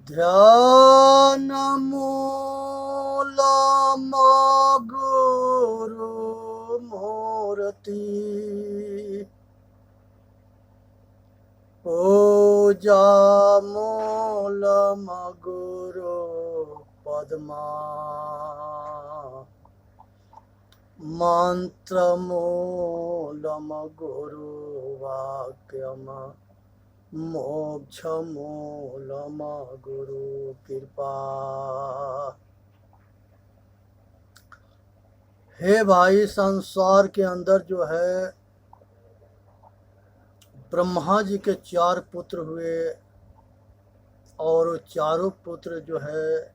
ध्यानमूलमगुरुमूर्ति पूजामूलमगुरु पद्मा मंत्रमूलमगुरुवाक्यम मोक्षमूलमगुरु कृपा। हे भाई, संसार के अंदर जो है ब्रह्मा जी के 4 पुत्र हुए और चारों पुत्र जो है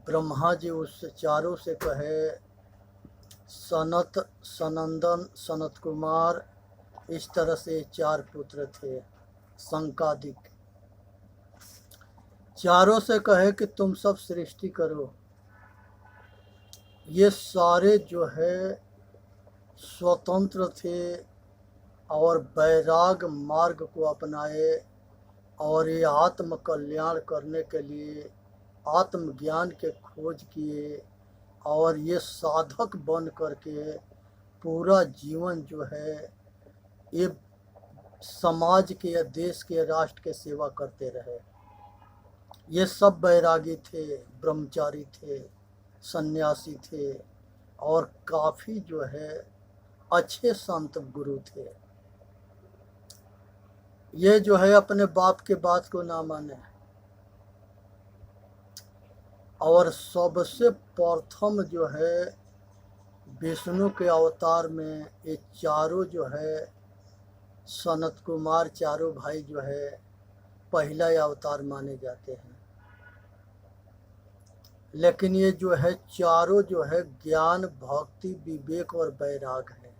ब्रह्मा जी उस चारों से कहे सनत, सनंदन, सनत कुमार, इस तरह से 4 पुत्र थे संकादिक। चारों से कहे कि तुम सब सृष्टि करो। ये सारे जो है स्वतंत्र थे और वैराग मार्ग को अपनाए और ये आत्म कल्याण करने के लिए आत्मज्ञान के खोज किए और ये साधक बन करके पूरा जीवन जो है ये समाज के या देश के राष्ट्र के सेवा करते रहे। ये सब बैरागी थे, ब्रह्मचारी थे, सन्यासी थे और काफ़ी जो है अच्छे संत गुरु थे। ये जो है अपने बाप के बात को ना माने और सबसे प्रथम जो है विष्णु के अवतार में ये चारों जो है सनत कुमार चारों भाई जो है पहला अवतार माने जाते हैं। लेकिन ये जो है चारों जो है ज्ञान, भक्ति, विवेक और वैराग है।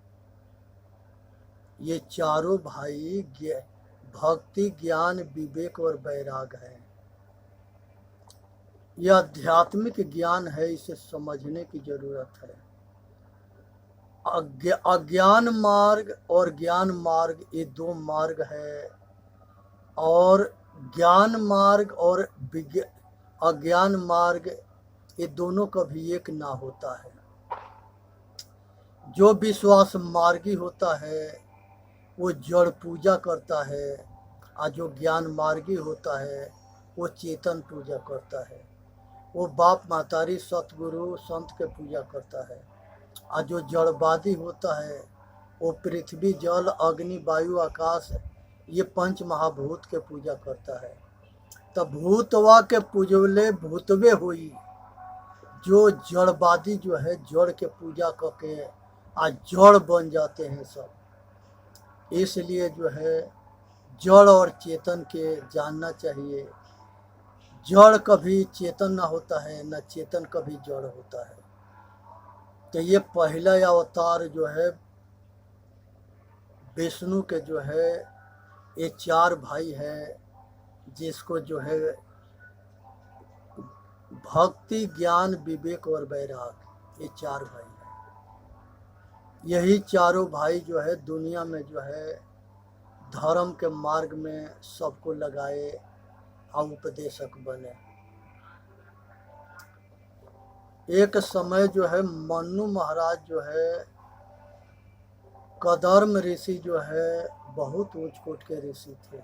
ये चारों भाई भक्ति, ज्ञान, विवेक और वैराग है। यह आध्यात्मिक ज्ञान है, इसे समझने की जरूरत है। अज्ञान मार्ग और ज्ञान मार्ग ये 2 मार्ग है और ज्ञान मार्ग और अज्ञान मार्ग ये दोनों कभी एक ना होता है। जो विश्वास मार्गी होता है वो जड़ पूजा करता है और जो ज्ञान मार्गी होता है वो चेतन पूजा करता है। वो बाप मातारी सतगुरु संत के पूजा करता है। और जो जड़वादी होता है वो पृथ्वी, जल, अग्नि, वायु, आकाश ये 5 महाभूत के पूजा करता है। तब भूतवा के पूजले भूतवे हुई। जो जड़वादी जो है जड़ के पूजा करके आज जड़ बन जाते हैं सब। इसलिए जो है जड़ और चेतन के जानना चाहिए। जड़ कभी चेतन ना होता है, न चेतन कभी जड़ होता है। तो ये पहला अवतार जो है विष्णु के जो है ये 4 भाई है, जिसको जो है भक्ति, ज्ञान, विवेक और वैराग ये 4 भाई हैं। यही चारों भाई जो है दुनिया में जो है धर्म के मार्ग में सबको लगाए और उपदेशक बने। एक समय जो है मन्नू महाराज जो है कदर्म ऋषि जो है बहुत ऊंच कोट के ऋषि थे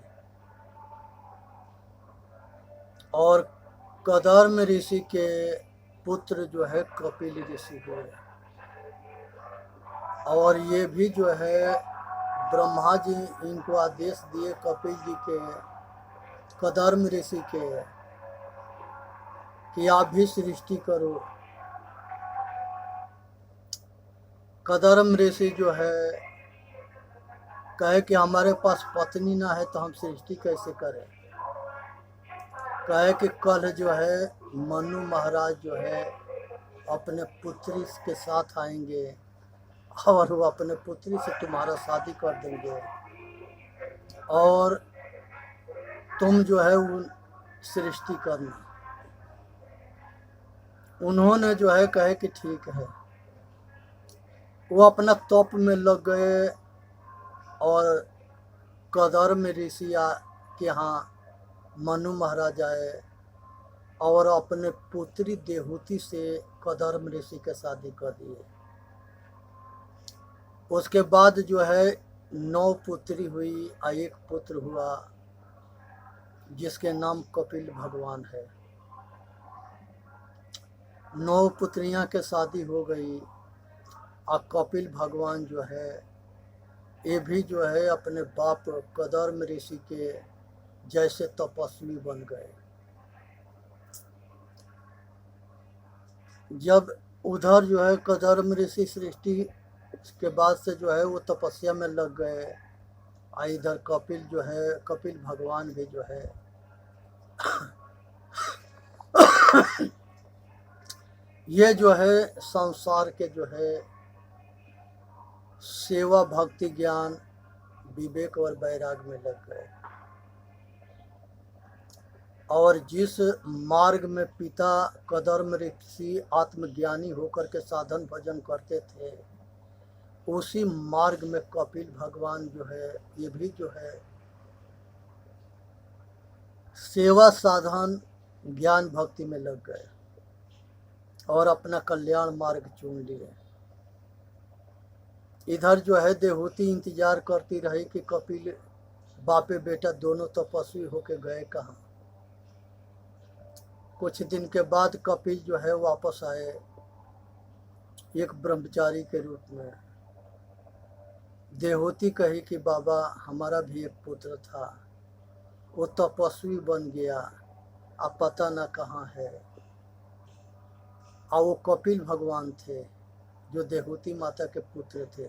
और कदर्म ऋषि के पुत्र जो है कपिल ऋषि हुए और ये भी जो है ब्रह्मा जी इनको आदेश दिए कपिल जी के, कदर्म ऋषि के, कि आप भी सृष्टि करो। कदर्म ऋषि जो है कहे कि हमारे पास पत्नी ना है तो हम सृष्टि कैसे करें। कहे कि कल जो है मनु महाराज जो है अपने पुत्री के साथ आएंगे और वो अपने पुत्री से तुम्हारा शादी कर देंगे और तुम जो है उन सृष्टि करना। उन्होंने जो है कहे कि ठीक है। वो अपना तप में लग गए और कदर्म ऋषि के यहाँ मनु महाराज आए और अपने पुत्री देहूति से कदर्म ऋषि के शादी कर दिए। उसके बाद जो है 9 पुत्री हुई और 1 पुत्र हुआ जिसके नाम कपिल भगवान है। 9 पुत्रियां के शादी हो गई और कपिल भगवान जो है ये भी जो है अपने बाप कदर्म ऋषि के जैसे तपस्वी बन गए। जब उधर जो है कदर्म ऋषि सृष्टि के बाद से जो है वो तपस्या में लग गए और इधर कपिल जो है कपिल भगवान भी जो है ये जो है संसार के जो है सेवा भक्ति ज्ञान विवेक और वैराग में लग गए। और जिस मार्ग में पिता कदर्म ऋषि आत्मज्ञानी होकर के साधन भजन करते थे उसी मार्ग में कपिल भगवान जो है ये भी जो है सेवा साधन ज्ञान भक्ति में लग गए और अपना कल्याण मार्ग चुन लिए। इधर जो है देहूति इंतजार करती रही कि कपिल बापे बेटा दोनों तपस्वी होके गए कहाँ। कुछ दिन के बाद कपिल जो है वापस आए एक ब्रह्मचारी के रूप में। देहूति कही कि बाबा हमारा भी एक पुत्र था, वो तपस्वी बन गया, अब पता न कहाँ है। और वो कपिल भगवान थे जो देहूति माता के पुत्र थे।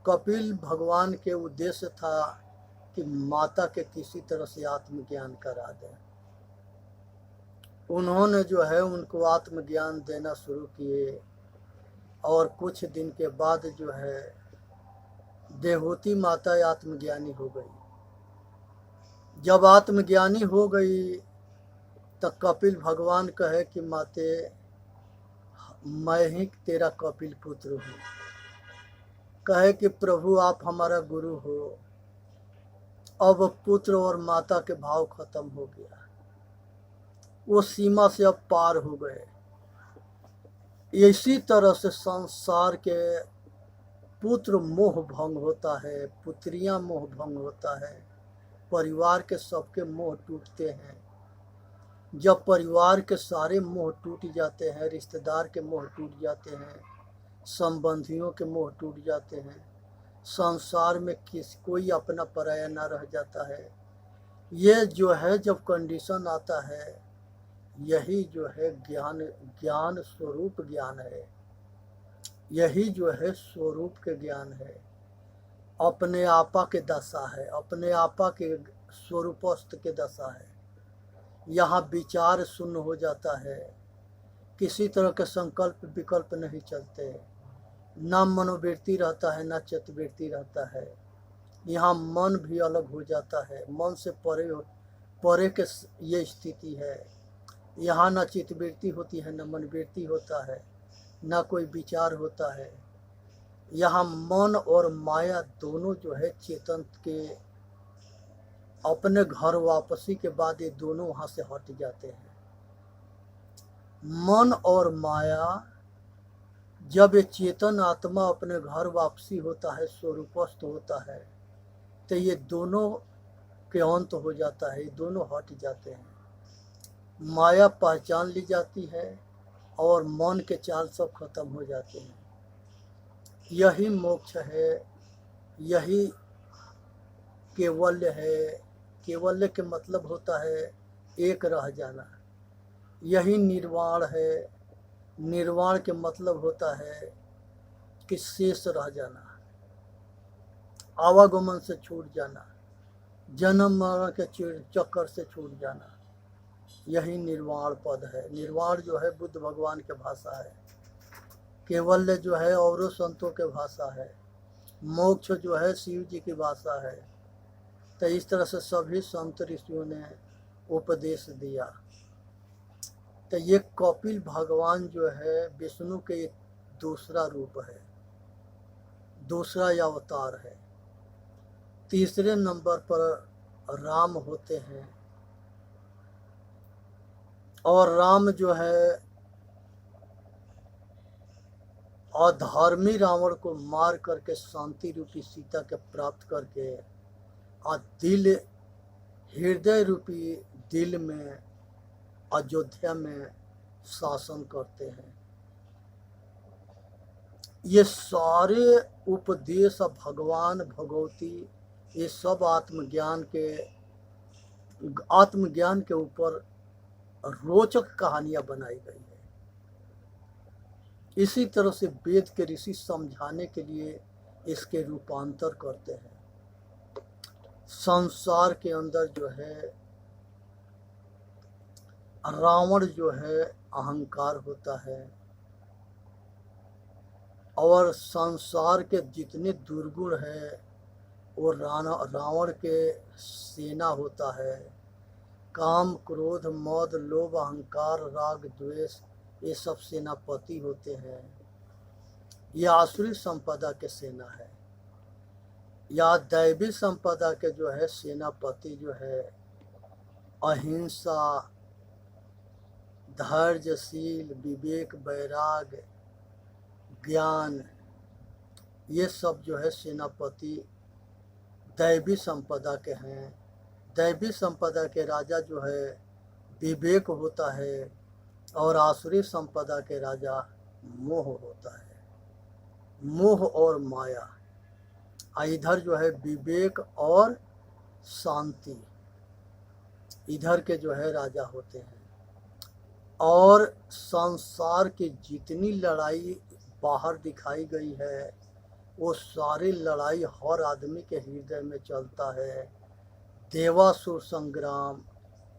कपिल भगवान के उद्देश्य था कि माता के किसी तरह से आत्मज्ञान करा दें। उन्होंने जो है उनको आत्मज्ञान देना शुरू किए और कुछ दिन के बाद जो है देहूति माता आत्मज्ञानी हो गई। जब आत्मज्ञानी हो गई तो कपिल भगवान कहे कि माते मैं ही तेरा कपिल पुत्र हूँ। कहे कि प्रभु आप हमारा गुरु हो। अब पुत्र और माता के भाव खत्म हो गया, वो सीमा से अब पार हो गए। इसी तरह से संसार के पुत्र मोह भंग होता है, पुत्रियां मोह भंग होता है, परिवार के सबके मोह टूटते हैं। जब परिवार के सारे मोह टूट जाते हैं, रिश्तेदार के मोह टूट जाते हैं, संबंधियों के मोह टूट जाते हैं, संसार में कोई अपना पराया ना रह जाता है। ये जो है जब कंडीशन आता है, यही जो है ज्ञान स्वरूप ज्ञान है। यही जो है स्वरूप के ज्ञान है, अपने आपा के दशा है, अपने आपा के स्वरूपस्थ के दशा है। यहाँ विचार शून्य हो जाता है, किसी तरह के संकल्प विकल्प नहीं चलते, ना मनोवृत्ति रहता है ना चित्तवृत्ति रहता है। यहाँ मन भी अलग हो जाता है, मन से परे के ये स्थिति है। यहाँ ना चित्तवृत्ति होती है, ना मनवृत्ति होता है, ना कोई विचार होता है। यहाँ मन और माया दोनों जो है चेतन के अपने घर वापसी के बाद ये दोनों वहाँ से हट जाते हैं। मन और माया जब ये चेतन आत्मा अपने घर वापसी होता है, स्वरूपस्थ होता है, तो ये दोनों के अंत हो जाता है, ये दोनों हट जाते हैं। माया पहचान ली जाती है और मन के चाल सब खत्म हो जाते हैं। यही मोक्ष है, यही केवल्य है। केवल्य के मतलब होता है एक रह जाना। यही निर्वाण है। निर्वाण के मतलब होता है कि शेष रह जाना, आवागमन से छूट जाना, जन्म मरण के चक्कर से छूट जाना। यही निर्वाण पद है। निर्वाण जो है बुद्ध भगवान के भाषा है, केवल्य जो है औरों संतों के भाषा है, मोक्ष जो है शिव जी की भाषा है। तो इस तरह से सभी संत ऋषियों ने उपदेश दिया। तो ये कपिल भगवान जो है विष्णु के दूसरा रूप है, दूसरा अवतार है। तीसरे नंबर पर राम होते हैं। और राम जो है अधर्मी रावण को मार करके शांति रूपी सीता के प्राप्त करके और दिल हृदय रूपी दिल में अयोध्या में शासन करते हैं। ये सारे उपदेश भगवान भगवती ये सब आत्मज्ञान के ऊपर रोचक कहानियां बनाई गई है। इसी तरह से वेद के ऋषि समझाने के लिए इसके रूपांतर करते हैं। संसार के अंदर जो है रावण जो है अहंकार होता है, और संसार के जितने दुर्गुण है वो रावण के सेना होता है। काम क्रोध मद लोभ अहंकार राग द्वेष ये सब सेनापति होते हैं। यह आसुरी संपदा के सेना है। या दैवी संपदा के जो है सेनापति जो है अहिंसा धैर्यशील विवेक वैराग ज्ञान ये सब जो है सेनापति दैवी संपदा के हैं। दैवी संपदा के राजा जो है विवेक होता है, और आसुरी संपदा के राजा मोह होता है, मोह और माया। इधर जो है विवेक और शांति इधर के जो है राजा होते हैं। और संसार की जितनी लड़ाई बाहर दिखाई गई है वो सारी लड़ाई हर आदमी के हृदय में चलता है। देवासुर संग्राम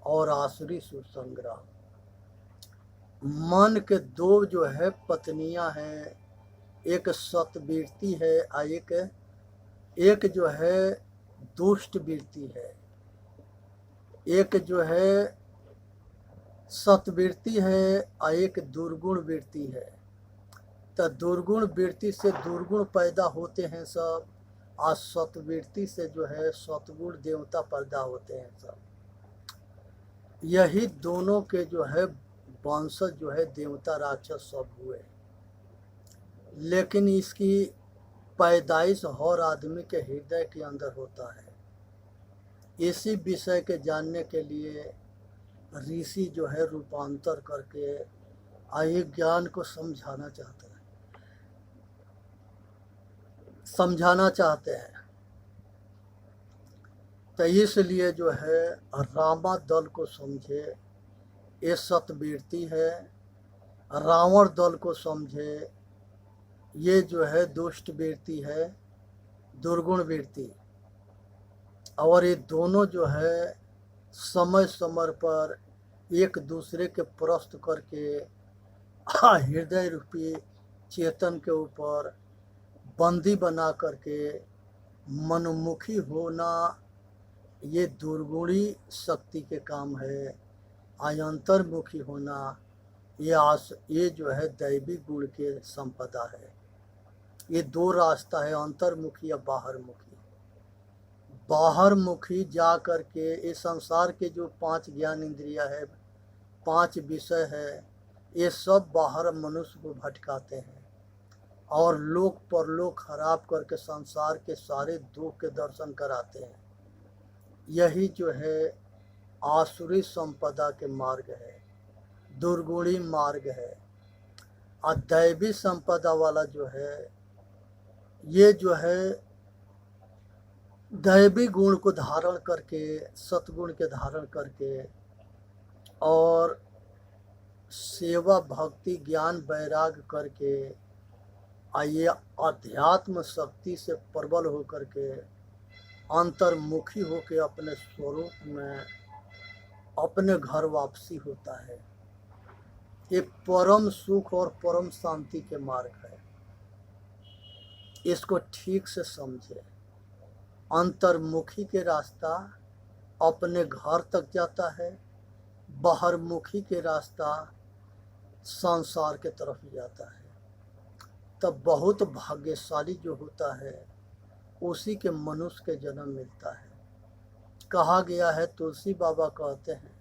और आसुरी सुर संग्राम। मन के दो जो है पत्नियां हैं, एक सतवीरती है और एक जो है दुष्ट वीरती है। एक जो है सतवीरती है और एक दुर्गुण वीरती है। तो दुर्गुण वीरती से दुर्गुण पैदा होते हैं सब, और सतवीरती से जो है सतगुण देवता पैदा होते हैं सब। यही दोनों के जो है वंशज जो है देवता राक्षस सब हुए। लेकिन इसकी पैदाइश हर आदमी के हृदय के अंदर होता है। इसी विषय के जानने के लिए ऋषि जो है रूपांतर करके आयु ज्ञान को समझाना चाहते हैं। तो इसलिए जो है रामा दल को समझे ये सतवीरती है, रावण दल को समझे ये जो है दुष्ट वीरती है दुर्गुण वीरती। और ये दोनों जो है समय समय पर एक दूसरे के प्रस्त करके हृदय रूपी चेतन के ऊपर बंदी बना करके मनोमुखी होना ये दुर्गुणी शक्ति के काम है। अंतर्मुखी होना ये जो है दैवी गुण के संपदा है। ये दो रास्ता है, अंतर्मुखी या बाहरमुखी। बाहरमुखी जा कर के इस संसार के जो 5 ज्ञान इंद्रियां है, 5 विषय है, ये सब बाहर मनुष्य को भटकाते हैं और लोक परलोक खराब करके संसार के सारे दुख के दर्शन कराते हैं। यही जो है आसुरी संपदा के मार्ग है, दुर्गुणी मार्ग है। और दैवी संपदा वाला जो है ये जो है दैवी गुण को धारण करके सतगुण के धारण करके और सेवा भक्ति ज्ञान वैराग करके ये अध्यात्म शक्ति से प्रबल होकर के अंतर्मुखी होकर अपने स्वरूप में अपने घर वापसी होता है। ये परम सुख और परम शांति के मार्ग है। इसको ठीक से समझे। अंतर्मुखी के रास्ता अपने घर तक जाता है, बाहरमुखी के रास्ता संसार के तरफ जाता है। तब बहुत भाग्यशाली जो होता है उसी के मनुष्य के जन्म मिलता है। कहा गया है, तुलसी बाबा कहते हैं,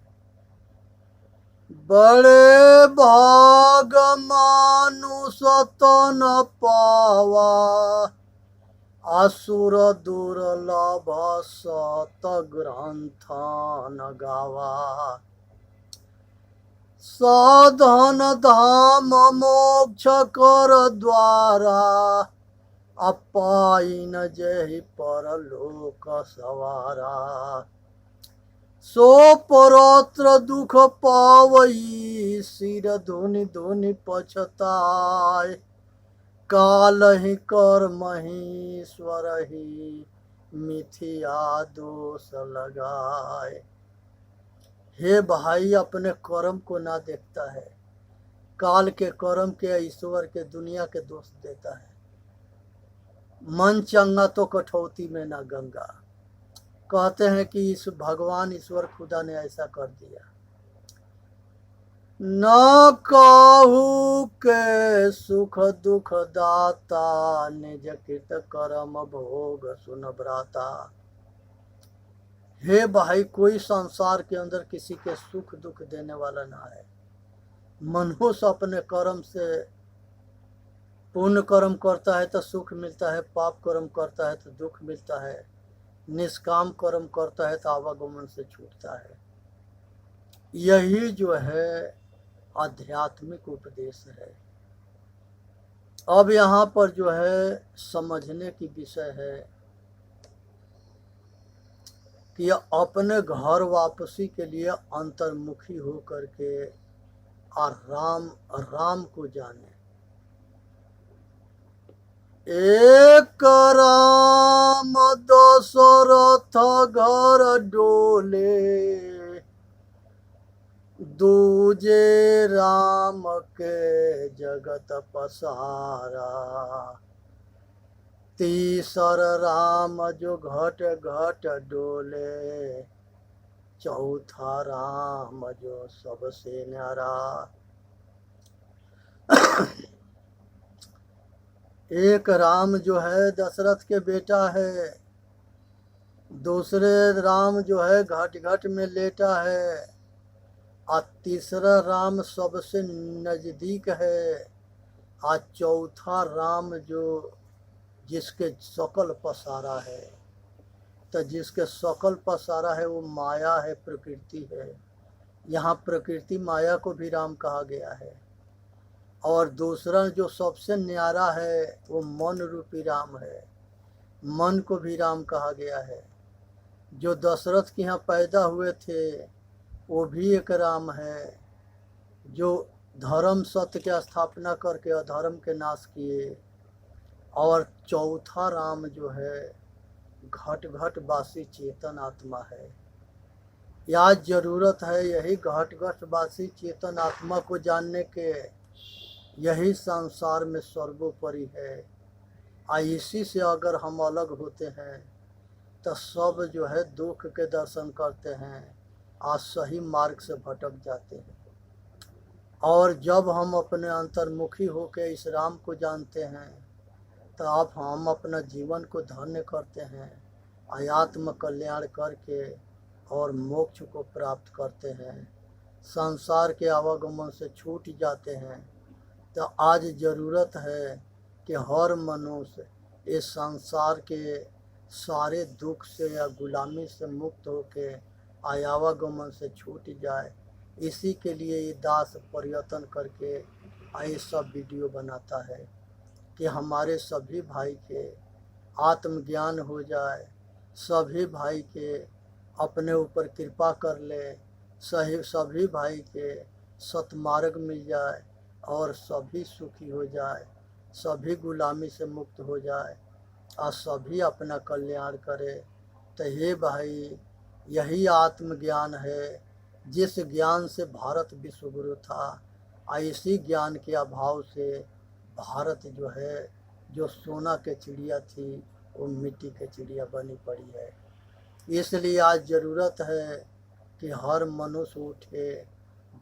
बड़े भाग मानुष तन पावा, असुर दुर्लभ सत ग्रंथ न गावा। साधन धाम मोक्ष कर द्वारा, अपाइन जहि परलोक सवारा। सो परोत्र दुख पावई, सिर धुनि धुनि पछताय। काल ही कर्म ही ईश्वर ही, मिथिया दोष लगाए। हे भाई, अपने कर्म को ना देखता है, काल के कर्म के, ईश्वर के, दुनिया के दोष देता है। मन चंगा तो कठौती में ना गंगा। कहते हैं कि इस भगवान ईश्वर खुदा ने ऐसा कर दिया। न कहू के सुख दुख दाता, निज कृत कर्म भोग सुन भ्राता। हे भाई, कोई संसार के अंदर किसी के सुख दुख देने वाला ना है। मनुष्य अपने कर्म से, पुण्य कर्म करता है तो सुख मिलता है, पाप कर्म करता है तो दुख मिलता है, निष्काम कर्म करता है तो आवागमन से छूटता है। यही जो है आध्यात्मिक उपदेश है। अब यहाँ पर जो है समझने की विषय है कि अपने घर वापसी के लिए अंतर्मुखी हो करके राम को जाने। एक राम दशरथ घर डोले, दूजे राम के जगत पसारा। तीसर राम जो घट घट डोले, चौथा राम जो सबसे न्यारा। एक राम जो है दशरथ के बेटा है, दूसरे राम जो है घट घट में लेटा है, और तीसरा राम सबसे नजदीक है, और चौथा राम जो जिसके सकल पसारा है। तो जिसके सकल पसारा है वो माया है, प्रकृति है। यहाँ प्रकृति माया को भी राम कहा गया है। और दूसरा जो सबसे न्यारा है वो मन रूपी राम है, मन को भी राम कहा गया है। जो दशरथ के यहाँ पैदा हुए थे वो भी एक राम है, जो धर्म सत्य की स्थापना करके अधर्म के नाश किए। और चौथा राम जो है घट घट वासी चेतन आत्मा है। या जरूरत है यही घट घट वासी चेतन आत्मा को जानने के। यही संसार में सर्वोपरि है। इसी से अगर हम अलग होते हैं तो सब जो है दुख के दर्शन करते हैं, आज सही मार्ग से भटक जाते हैं। और जब हम अपने अंतर्मुखी होकर इस राम को जानते हैं तो आप हम अपना जीवन को धन्य करते हैं, आत्म कल्याण करके और मोक्ष को प्राप्त करते हैं, संसार के आवागमन से छूट जाते हैं। तो आज ज़रूरत है कि हर मनुष्य इस संसार के सारे दुख से या गुलामी से मुक्त होके आवागमन से छूट जाए। इसी के लिए ये दास प्रयत्न करके ये सब वीडियो बनाता है कि हमारे सभी भाई के आत्मज्ञान हो जाए, सभी भाई के अपने ऊपर कृपा कर ले, सभी भाई के सतमार्ग मिल जाए और सभी सुखी हो जाए, सभी गुलामी से मुक्त हो जाए और सभी अपना कल्याण करे। तो हे भाई, यही आत्मज्ञान है जिस ज्ञान से भारत विश्वगुरु था। इसी ज्ञान के अभाव से भारत जो है, जो सोना के चिड़िया थी वो मिट्टी के चिड़िया बनी पड़ी है। इसलिए आज ज़रूरत है कि हर मनुष्य उठे,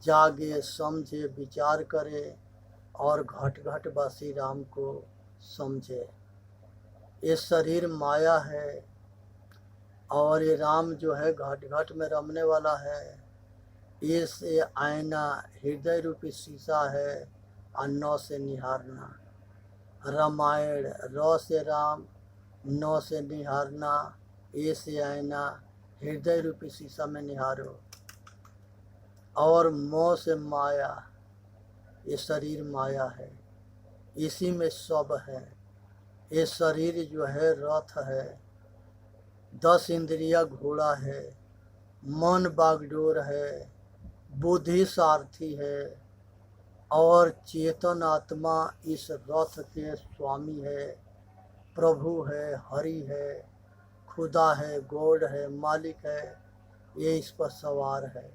जागे, समझे, विचार करे और घट घट वासी राम को समझे। ये शरीर माया है और ये राम जो है घट घट में रमने वाला है। ये आईना हृदय रूपी शीशा है और नौ से निहारना। रामायण र से राम, नौ से निहारना, ए से आईना, हृदय रूपी शीशा में निहारो। और मोह से माया, ये शरीर माया है, इसी में सब है। ये शरीर जो है रथ है, 10 इंद्रिया घोड़ा है, मन बागडोर है, बुद्धि सारथी है और चेतन आत्मा इस रथ के स्वामी है, प्रभु है, हरि है, खुदा है, गॉड है, मालिक है, ये इस पर सवार है।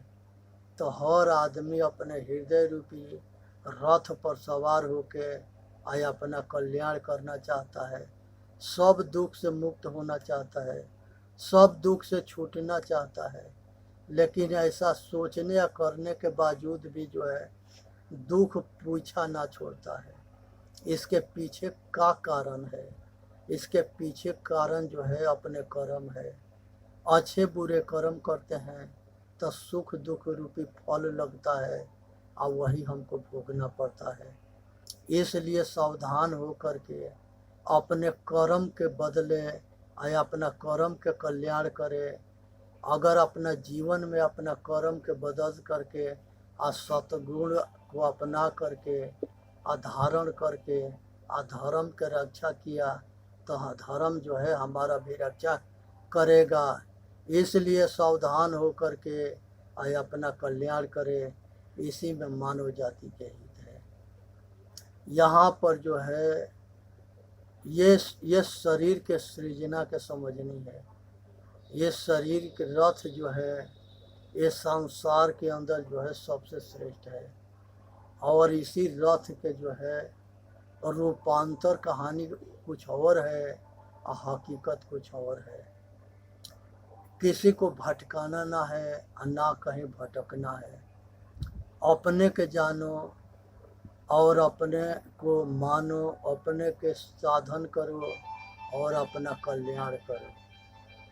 तो हर आदमी अपने हृदय रूपी रथ पर सवार होके आया अपना कल्याण करना चाहता है, सब दुख से मुक्त होना चाहता है, सब दुख से छूटना चाहता है। लेकिन ऐसा सोचने या करने के बावजूद भी जो है दुख पीछा ना छोड़ता है। इसके पीछे का कारण है? इसके पीछे कारण जो है अपने कर्म है। अच्छे बुरे कर्म करते हैं तो सुख दुख रूपी फल लगता है और वही हमको भोगना पड़ता है। इसलिए सावधान हो करके अपने कर्म के बदले या अपना कर्म के कल्याण करे। अगर अपना जीवन में अपना कर्म के बदल करके आ सतगुण को अपना करके धारण करके धर्म के रक्षा किया तो धर्म जो है हमारा भी रक्षा करेगा। इसलिए सावधान हो करके अपना कल्याण करे, इसी में मानव जाति के हित है। यहाँ पर जो है ये शरीर के सृजना के समझनी है। ये शरीर के रथ जो है ये संसार के अंदर जो है सबसे श्रेष्ठ है और इसी रथ के जो है रूपांतर कहानी कुछ और है और हकीकत कुछ और है। किसी को भटकाना ना है और ना कहीं भटकना है। अपने के जानो और अपने को मानो, अपने के साधन करो और अपना कल्याण करो।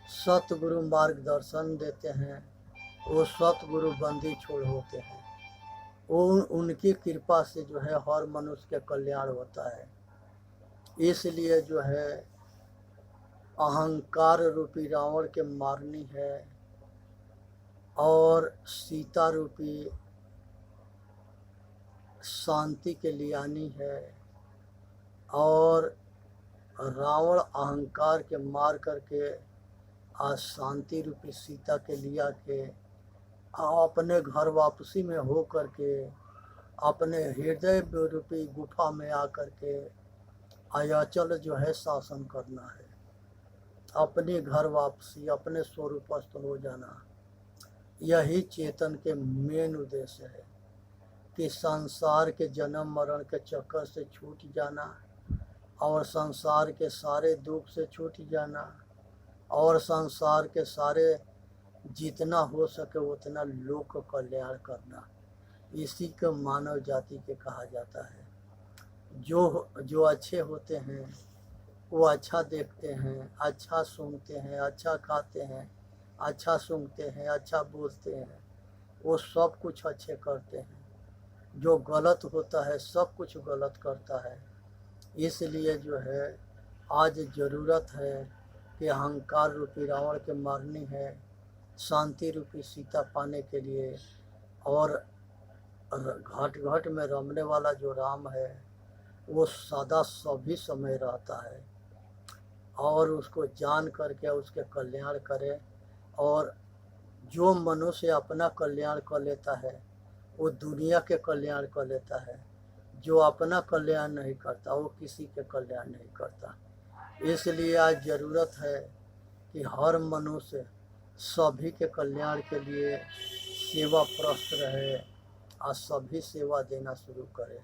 सतगुरु मार्गदर्शन देते हैं, वो सतगुरु बंदी छोड़ होते हैं। वो उनकी कृपा से जो है हर मनुष्य के कल्याण होता है। इसलिए जो है अहंकार रूपी रावण के मारनी है और सीता रूपी शांति के लिए आनी है। और रावण अहंकार के मार करके आज शांति रूपी सीता के लिया के अपने घर वापसी में हो करके अपने हृदय रूपी गुफा में आकर के अयाचल जो है शासन करना है। अपने घर वापसी, अपने स्वरूपस्थ हो जाना, यही चेतन के मेन उद्देश्य है कि संसार के जन्म मरण के चक्कर से छूट जाना और संसार के सारे दुख से छूट जाना और संसार के सारे जितना हो सके उतना लोक कल्याण करना। इसी को मानव जाति के कहा जाता है। जो अच्छे होते हैं वो अच्छा देखते हैं, अच्छा सुनते हैं, अच्छा खाते हैं, अच्छा सूंघते हैं, अच्छा बोलते हैं, वो सब कुछ अच्छे करते हैं। जो गलत होता है सब कुछ गलत करता है। इसलिए जो है आज ज़रूरत है कि अहंकार रूपी रावण के मारनी है, शांति रूपी सीता पाने के लिए। और घट घट में रमने वाला जो राम है वो सदा सभी समय रहता है और उसको जान करके उसके कल्याण करे। और जो मनुष्य अपना कल्याण कर लेता है वो दुनिया के कल्याण कर लेता है। जो अपना कल्याण नहीं करता वो किसी के कल्याण नहीं करता। इसलिए आज ज़रूरत है कि हर मनुष्य सभी के कल्याण के लिए सेवा प्रस्त रहे और सभी सेवा देना शुरू करे।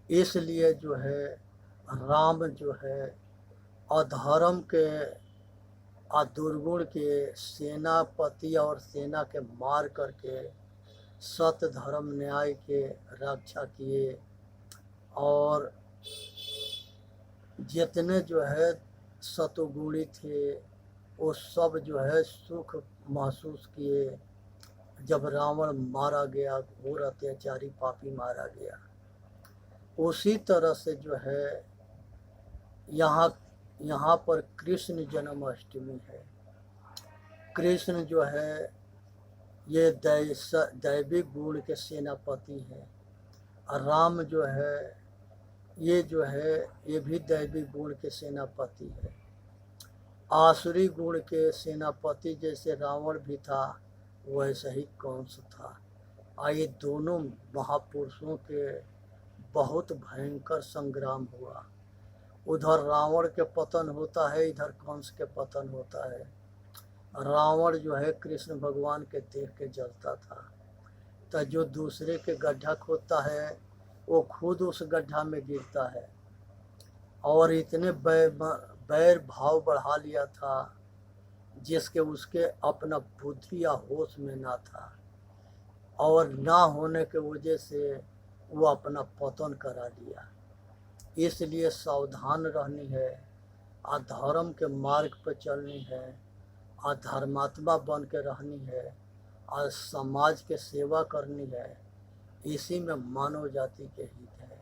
इसलिए जो है राम जो है अधर्म के दुर्गुण के सेनापति और सेना के मार करके सत्य धर्म न्याय के रक्षा किए। और जितने जो है सतोगुणी थे, वो सब जो है सुख महसूस किए जब रावण मारा गया, घोर अत्याचारी पापी मारा गया। उसी तरह से जो है यहाँ यहाँ पर कृष्ण जन्माष्टमी है। कृष्ण जो है ये दैविक गुण के सेनापति हैं, और राम जो है ये ये भी दैविक गुण के सेनापति है। आसुरी गुण के सेनापति जैसे रावण भी था, वैसा ही कंस था। ये दोनों महापुरुषों के बहुत भयंकर संग्राम हुआ। उधर रावण के पतन होता है, इधर कंस के पतन होता है। रावण जो है कृष्ण भगवान के देख के जलता था, तो जो दूसरे के गड्ढा खोदता है वो खुद उस गड्ढा में गिरता है, और इतने बैर भाव बढ़ा लिया था जिसके उसके अपना बुद्धि या होश में ना था, और ना होने के वजह से वो अपना पतन करा लिया। इसलिए सावधान रहनी है, धर्म के मार्ग पर चलनी है, धर्मात्मा बन के रहनी है, और समाज के सेवा करनी है। इसी में मानव जाति के हित है,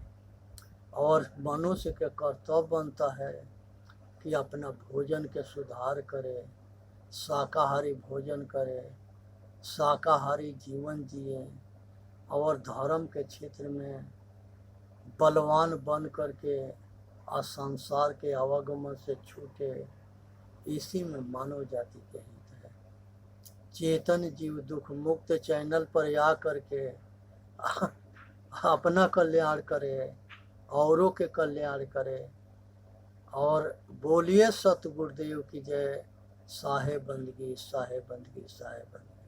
और मनुष्य के कर्तव्य बनता है कि अपना भोजन के सुधार करे, शाकाहारी भोजन करे, शाकाहारी जीवन जिए, और धर्म के क्षेत्र में बलवान बन करके संसार के आवागमन से छूटे। इसी में मानव जाति के हित है। चेतन जीव दुख मुक्त चैनल पर आ करके अपना कल्याण करे, औरों के कल्याण करे, और बोलिए सतगुरुदेव की जय। साहे बंदगी, साहे बंदगी, साहे बंदगी।